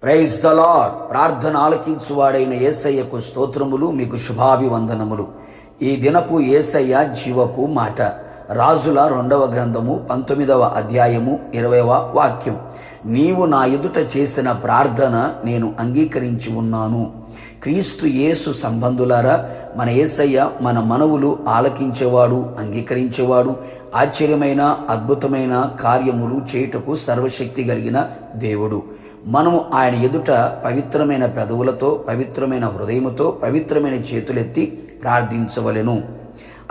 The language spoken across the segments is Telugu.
Praise the lord. ప్రార్థన ఆలకించువాడైన యేసయ్యకు స్తోత్రములు, మీకు శుభాభివందనములు. ఈ దినపు యేసయ్య జీవపు మాట. రాజుల 2వ గ్రంథము 19వ అధ్యాయము 20వ వాక్యం. నీవు నా ఎదుట చేసిన ప్రార్థన నేను అంగీకరించి ఉన్నాను. క్రీస్తు యేసు సంబంధులారా, మన యేసయ్య మన మనవులు ఆలకించేవాడు, అంగీకరించేవాడు. ఆశ్చర్యమైన అద్భుతమైన కార్యములు చేయుటకు సర్వశక్తి కలిగిన దేవుడు. మనము ఆయన ఎదుట పవిత్రమైన పెదవులతో, పవిత్రమైన హృదయముతో, పవిత్రమైన చేతులెత్తి ప్రార్థించవలెను.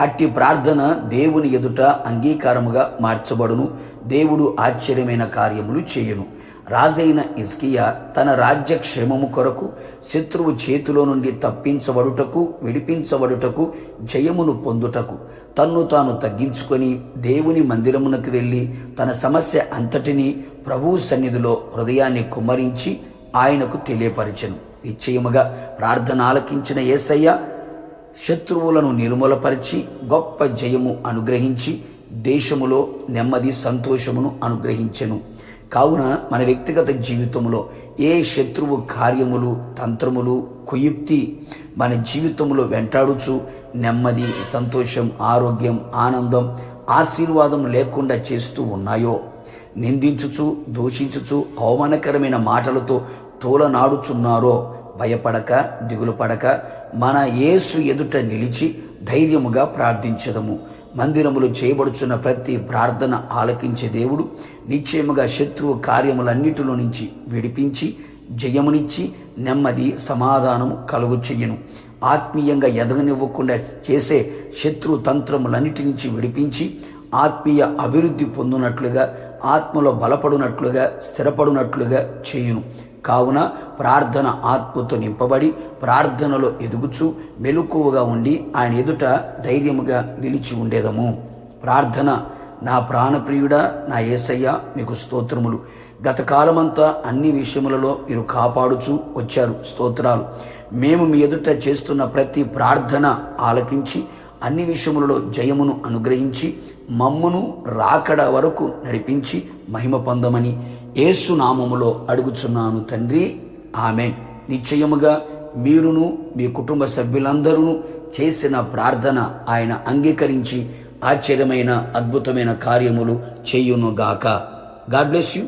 అట్టి ప్రార్థన దేవుని ఎదుట అంగీకారముగా మార్చబడును. దేవుడు ఆశ్చర్యమైన కార్యములు చేయును. రాజైన హిజ్కియా తన రాజ్య క్షేమము కొరకు, శత్రువు చేతిలో నుండి తప్పించబడుటకు, విడిపించబడుటకు, జయమును పొందుటకు తన్ను తాను తగ్గించుకొని దేవుని మందిరమునకు వెళ్ళి తన సమస్య అంతటినీ ప్రభువు సన్నిధిలో హృదయాన్ని కుమ్మరించి ఆయనకు తెలియపరచెను. నిశ్చయముగా ప్రార్థన ఆలకించిన యేసయ్య శత్రువులను నిర్మూలపరిచి గొప్ప జయము అనుగ్రహించి దేశములో నెమ్మది సంతోషమును అనుగ్రహించెను. కావున మన వ్యక్తిగత జీవితంలో ఏ శత్రువు కార్యములు, తంత్రములు, కుయుక్తి మన జీవితంలో వెంటాడుచు నెమ్మది, సంతోషం, ఆరోగ్యం, ఆనందం, ఆశీర్వాదం లేకుండా చేస్తూ ఉన్నాయో, నిందించుచు, దూషించుచు, అవమానకరమైన మాటలతో తోలనాడుచున్నారో, భయపడక, దిగులు పడక మన యేసు ఎదుట నిలిచి ధైర్యముగా ప్రార్థించదము. మందిరములు చేయబడుచున్న ప్రతి ప్రార్థన ఆలకించే దేవుడు నిశ్చయముగా శత్రువు కార్యములన్నిటిలో నుంచి విడిపించి జయమునిచ్చి నెమ్మది, సమాధానము కలుగు చెయ్యను. ఆత్మీయంగా ఎదగనివ్వకుండా చేసే శత్రు తంత్రములన్నిటి నుంచి విడిపించి ఆత్మీయ అభివృద్ధి పొందునట్లుగా, ఆత్మలో బలపడునట్లుగా, స్థిరపడునట్లుగా చేయును. కావున ప్రార్థన ఆత్మతో నింపబడి ప్రార్థనలో ఎదుగుచూ మెలకువగా ఉండి ఆయన ఎదుట ధైర్యముగా నిలిచి ఉండేదము. ప్రార్థన. నా ప్రాణప్రియుడా, నా యేసయ్య, మీకు స్తోత్రములు. గత కాలమంతా అన్ని విషయములలో మీరు కాపాడుచూ వచ్చారు. స్తోత్రాలు. మేము మీ ఎదుట చేస్తున్న ప్రతి ప్రార్థన ఆలకించి అన్ని విషయములలో జయమును అనుగ్రహించి మమ్మును రాకడ వరకు నడిపించి మహిమ పొందమని యేసు నామములో అడుగుచున్నాను తండ్రి. ఆమేన్. నిశ్చయముగా మీరును మీ కుటుంబ సభ్యులందరూ చేసిన ప్రార్థన ఆయన అంగీకరించి ఆశ్చర్యమైన అద్భుతమైన కార్యములు చేయునుగాక. God bless you.